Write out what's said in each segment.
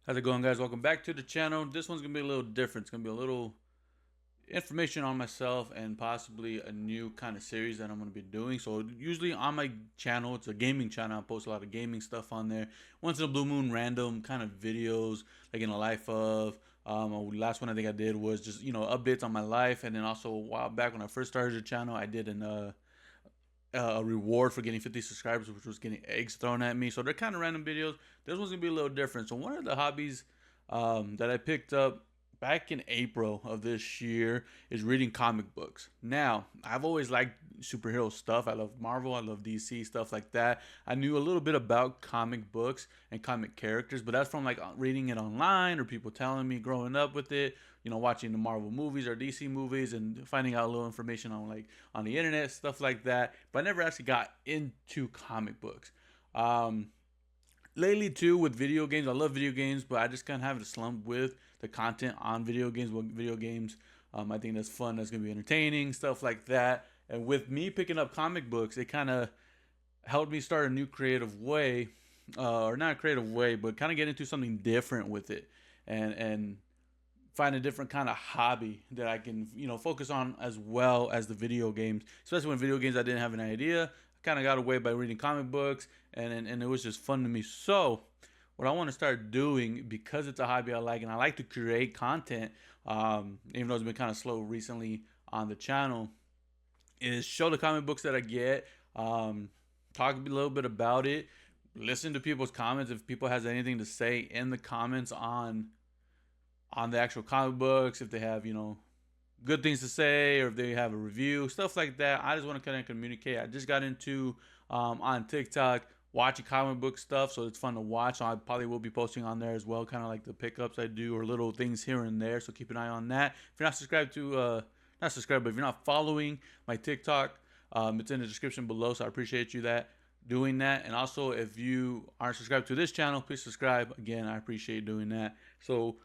How's it going, guys? Welcome back to the channel. This one's gonna be a little different. It's gonna be a little information on myself and possibly a new kind of series that I'm gonna be doing. So usually on my channel, it's a gaming channel. I post a lot of gaming stuff on there. Once in a blue moon, random kind of videos like in the life of. Last one I think I did was just updates on my life, and then also a while back when I first started the channel, I did a reward for getting 50 subscribers, which was getting eggs thrown at me. So they're kind of random videos. This one's gonna be a little different. So one of the hobbies that I picked up back in April of this year is reading comic books. Now, I've always liked superhero stuff. I love Marvel, I love DC, stuff like that. I knew a little bit about comic books and comic characters, but that's from like reading it online or people telling me growing up with it, watching the Marvel movies or DC movies and finding out a little information on like on the internet, stuff like that. But I never actually got into comic books. Um, Lately too with video games, I love video games, but I just kind of have a slump with the content on video games. I think that's fun, that's gonna be entertaining, stuff like that. And with me picking up comic books, it kind of helped me start a new creative way, or not a creative way, but kind of get into something different with it, and find a different kind of hobby that I can focus on as well as the video games. Especially when video games I didn't have an idea. I kind of got away by reading comic books, and it was just fun to me. So what I want to start doing, because it's a hobby I like and I like to create content, even though it's been kind of slow recently on the channel, is show the comic books that I get, talk a little bit about it, listen to people's comments if people has anything to say in the comments on the actual comic books, if they have good things to say or if they have a review, stuff like that. I just want to kind of communicate. I just got into on TikTok watching comic book stuff, so it's fun to watch. So I probably will be posting on there as well, kind of like the pickups I do or little things here and there. So keep an eye on that. If you're not subscribed to not subscribed, but if you're not following my TikTok, it's in the description below. So I appreciate you that doing that. And also, if you aren't subscribed to this channel, please subscribe. Again, I appreciate doing that. So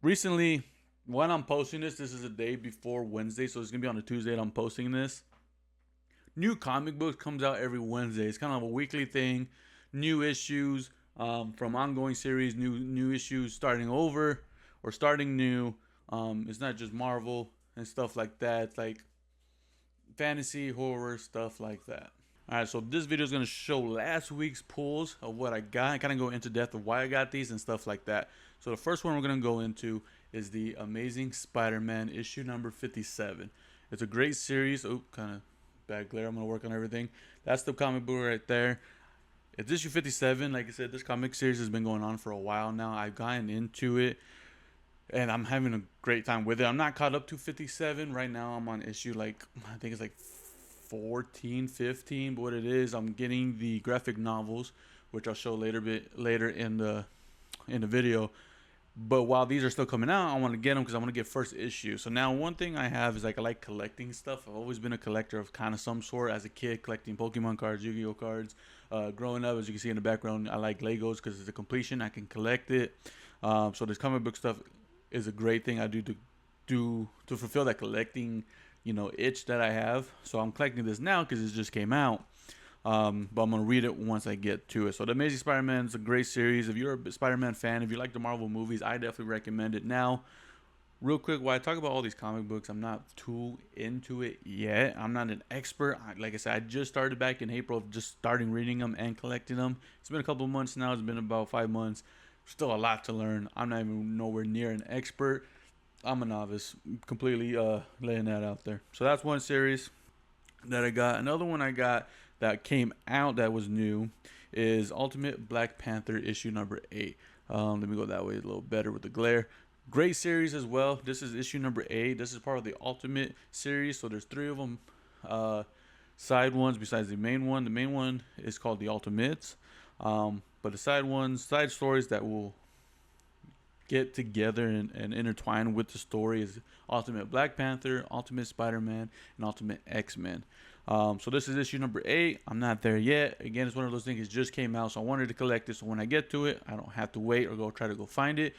recently, when I'm posting this is a day before Wednesday, so it's gonna be on a Tuesday that I'm posting this. New comic books comes out every Wednesday. It's kind of a weekly thing. New issues from ongoing series, new issues starting over or starting new. It's not just Marvel and stuff like that. It's like fantasy, horror, stuff like that. All right, so this video is going to show last week's pulls of what I got and kind of go into depth of why I got these and stuff like that. So the first one we're going to go into is the Amazing Spider-Man issue number 57. It's a great series. Oh, kind of bad glare. I'm going to work on everything. That's the comic book right there. It's issue 57. Like I said, this comic series has been going on for a while now. I've gotten into it and I'm having a great time with it. I'm not caught up to 57 right now. I'm on issue like I think it's like 14, 15. But what it is, I'm getting the graphic novels, which I'll show later in the video. But while these are still coming out, I want to get them because I want to get first issue. So now one thing I have is like I like collecting stuff. I've always been a collector of kind of some sort. As a kid, collecting Pokemon cards, Yu-Gi-Oh cards. Growing up, as you can see in the background, I like Legos because it's a completion. I can collect it. So this comic book stuff is a great thing I do to fulfill that collecting itch that I have. So I'm collecting this now because it just came out. But I'm gonna read it once I get to it. So the Amazing Spider-Man is a great series. If you're a Spider-Man fan, if you like the Marvel movies, I definitely recommend it. Now, real quick, while I talk about all these comic books, I'm not too into it yet. I'm not an expert. Like I said, I just started back in April, just starting reading them and collecting them. It's been a couple months now. It's been about 5 months. Still a lot to learn. I'm not even nowhere near an expert. I'm a novice. Completely laying that out there. So that's one series that I got. Another one I got that came out that was new is Ultimate Black Panther issue number 8. Let me go that way a little better with the glare. Great series as well. This is issue number 8. This is part of the Ultimate series, so there's 3 of them side ones besides the main one. The main one is called the Ultimates, but the side stories that will get together and intertwine with the story is Ultimate Black Panther, Ultimate Spider-Man, and Ultimate X-Men. So this is issue number 8. I'm not there yet. Again, it's one of those things that just came out, so I wanted to collect it so when I get to it, I don't have to wait or go try to go find it.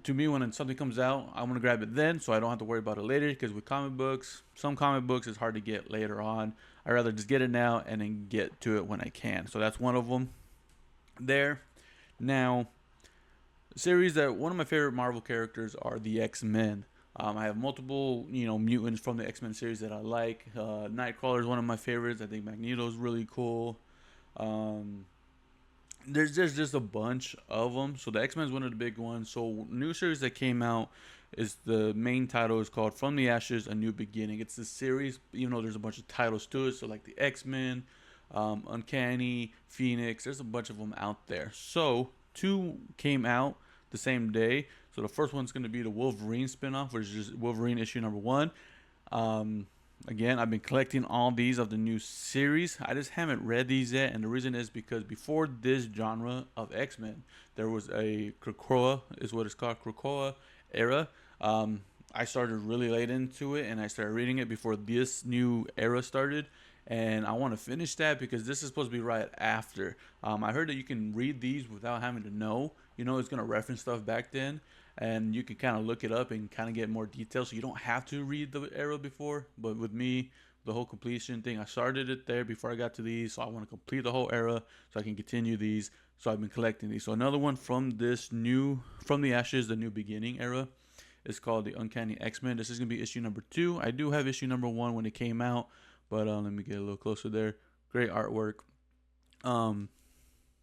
To me, when something comes out, I'm going to grab it then so I don't have to worry about it later, because with comic books, some comic books is hard to get later on. I'd rather just get it now and then get to it when I can. So that's one of them there. Now, series that one of my favorite Marvel characters are the X-Men. I have multiple, mutants from the X-Men series that I like. Nightcrawler is one of my favorites. I think Magneto is really cool. Um, there's just a bunch of them. So the X-Men is one of the big ones. So new series that came out is the main title is called From the Ashes: A New Beginning. It's the series, even though there's a bunch of titles to it. So like the X-Men, Uncanny, Phoenix. There's a bunch of them out there. So two came out the same day. So the first one's going to be the Wolverine spinoff, which is Wolverine issue number one. Um, Again, I've been collecting all these of the new series. I just haven't read these yet, and the reason is because before this genre of X-Men, there was a Krakoa, is what it's called, Krakoa era. I started really late into it, and I started reading it before this new era started. And I want to finish that because this is supposed to be right after. I heard that you can read these without having to know. It's going to reference stuff back then, and you can kind of look it up and kind of get more details. So you don't have to read the era before. But with me, the whole completion thing, I started it there before I got to these. So I want to complete the whole era so I can continue these. So I've been collecting these. So another one from From the Ashes, the New Beginning era is called the Uncanny X-Men. This is going to be issue number 2. I do have issue number 1 when it came out, but let me get a little closer there. Great artwork.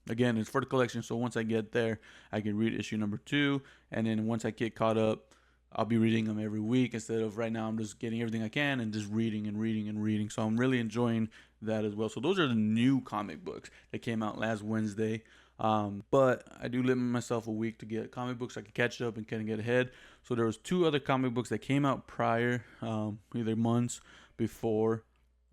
Again, it's for the collection, so once I get there, I can read issue number 2, and then once I get caught up, I'll be reading them every week instead of right now I'm just getting everything I can and just reading and reading and reading. So I'm really enjoying that as well. So those are the new comic books that came out last Wednesday. But I do limit myself a week to get comic books. So I can catch up and kind of get ahead. So there was 2 other comic books that came out prior, either months before.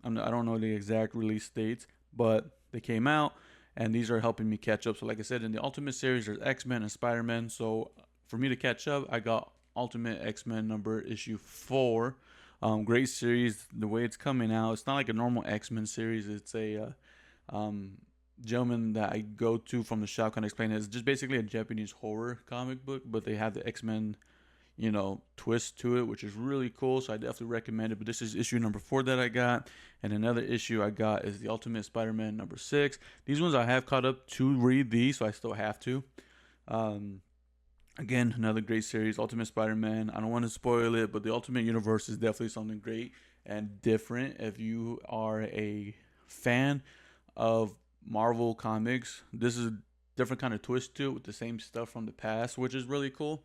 I don't know the exact release dates, but they came out, and these are helping me catch up. So like I said, in the Ultimate series, there's X-Men and Spider-Man. So for me to catch up, I got Ultimate X-Men number issue 4. Great series. The way it's coming out, it's not like a normal X-Men series. It's a gentleman that I go to from the shop kind of explain it. It's just basically a Japanese horror comic book, but they have the X-Men twist to it, which is really cool. So I definitely recommend it. But this is issue number 4 that I got. And another issue I got is the Ultimate Spider-Man number 6. These ones I have caught up to read these, so I still have to. Again, another great series, Ultimate Spider-Man. I don't want to spoil it, but the Ultimate Universe is definitely something great and different. If you are a fan of Marvel comics, this is a different kind of twist to it with the same stuff from the past, which is really cool.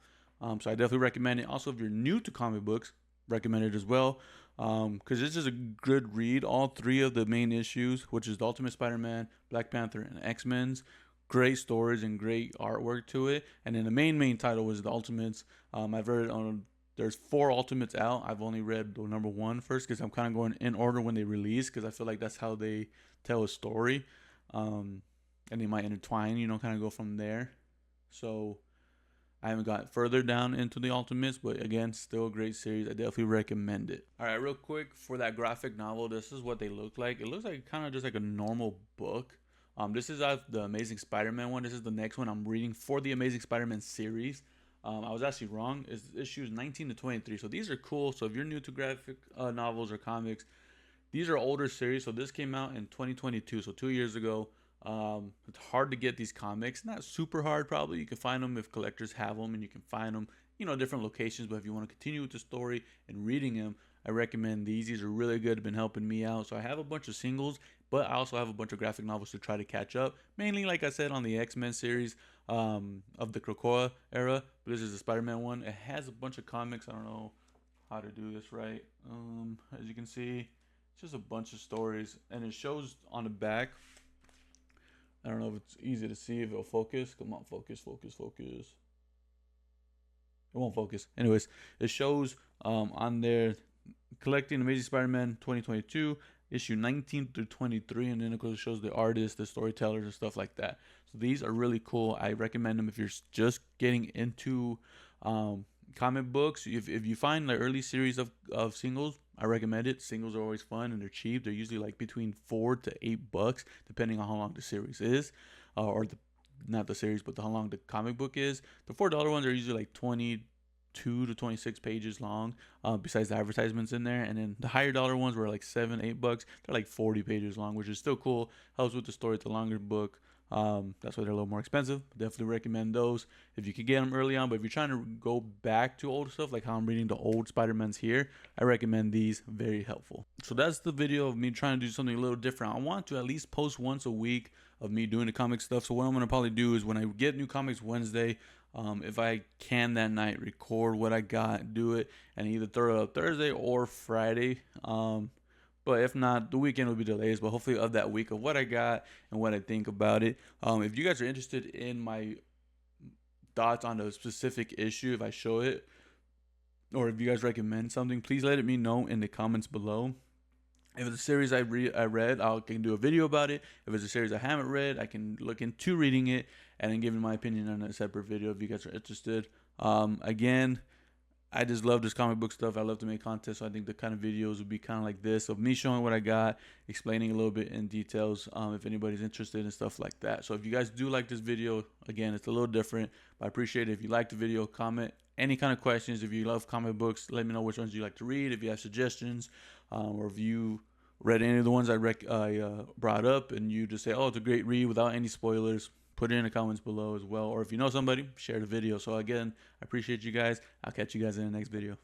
So I definitely recommend it. Also, if you're new to comic books, recommend it as well. Because this is a good read. All 3 of the main issues, which is the Ultimate Spider-Man, Black Panther, and X-Men's. Great stories and great artwork to it. And then the main title was the Ultimates. I've read there's 4 Ultimates out. I've only read the number 1 first because I'm kind of going in order when they release because I feel like that's how they tell a story. And they might intertwine, kind of go from there. So I haven't got further down into the Ultimates, but again, still a great series. I definitely recommend it. All right, real quick, for that graphic novel, this is what they look like. It looks like kind of just like a normal book. This is the Amazing Spider-Man one. This is the next one I'm reading for the Amazing Spider-Man series. I was actually wrong. It's issues 19 to 23. So these are cool. So if you're new to graphic novels or comics, these are older series. So this came out in 2022, so 2 years ago. It's hard to get these comics. Not super hard, probably. You can find them if collectors have them, and you can find them, different locations. But if you want to continue with the story and reading them, I recommend these. These are really good. Been helping me out. So I have a bunch of singles, but I also have a bunch of graphic novels to try to catch up. Mainly, like I said, on the X-Men series of the Krakoa era. But this is the Spider-Man one. It has a bunch of comics. I don't know how to do this right. As you can see, it's just a bunch of stories, and it shows on the back. I don't know if it's easy to see if it'll focus. Come on, focus. It won't focus. Anyways, it shows on there collecting Amazing Spider-Man 2022, issue 19 through 23, and then it shows the artists, the storytellers, and stuff like that. So these are really cool. I recommend them if you're just getting into comic books. If you find the early series of singles, I recommend it. Singles are always fun and they're cheap. They're usually like between $4 to $8, depending on how long the series is, not the series, but how long the comic book is. The $4 ones are usually like 22 to 26 pages long, besides the advertisements in there. And then the higher dollar ones were like $7, $8. They're like 40 pages long, which is still cool. Helps with the story. It's a longer book. That's why they're a little more expensive. Definitely recommend those if you could get them early on. But if you're trying to go back to old stuff, like how I'm reading the old Spider-Mans here, I recommend these. Very helpful. So that's the video of me trying to do something a little different. I want to at least post once a week of me doing the comic stuff. So what I'm going to probably do is when I get new comics Wednesday, if I can that night, record what I got, do it, and either throw it up Thursday or Friday. But if not, the weekend will be delays. But hopefully of that week of what I got and what I think about it. If you guys are interested in my thoughts on a specific issue, if I show it, or if you guys recommend something, please let me know in the comments below. If it's a series I read, I can do a video about it. If it's a series I haven't read, I can look into reading it and then giving my opinion on a separate video if you guys are interested. Again, I just love this comic book stuff. I love to make content, so I think the kind of videos would be kind of like this, of me showing what I got, explaining a little bit in details, if anybody's interested in stuff like that. So if you guys do like this video, again, it's a little different, but I appreciate it. If you like the video, comment any kind of questions. If you love comic books, let me know which ones you like to read. If you have suggestions, or if you read any of the ones I brought up and you just say, oh, it's a great read without any spoilers, put it in the comments below as well. Or if you know somebody, share the video. So again, I appreciate you guys. I'll catch you guys in the next video.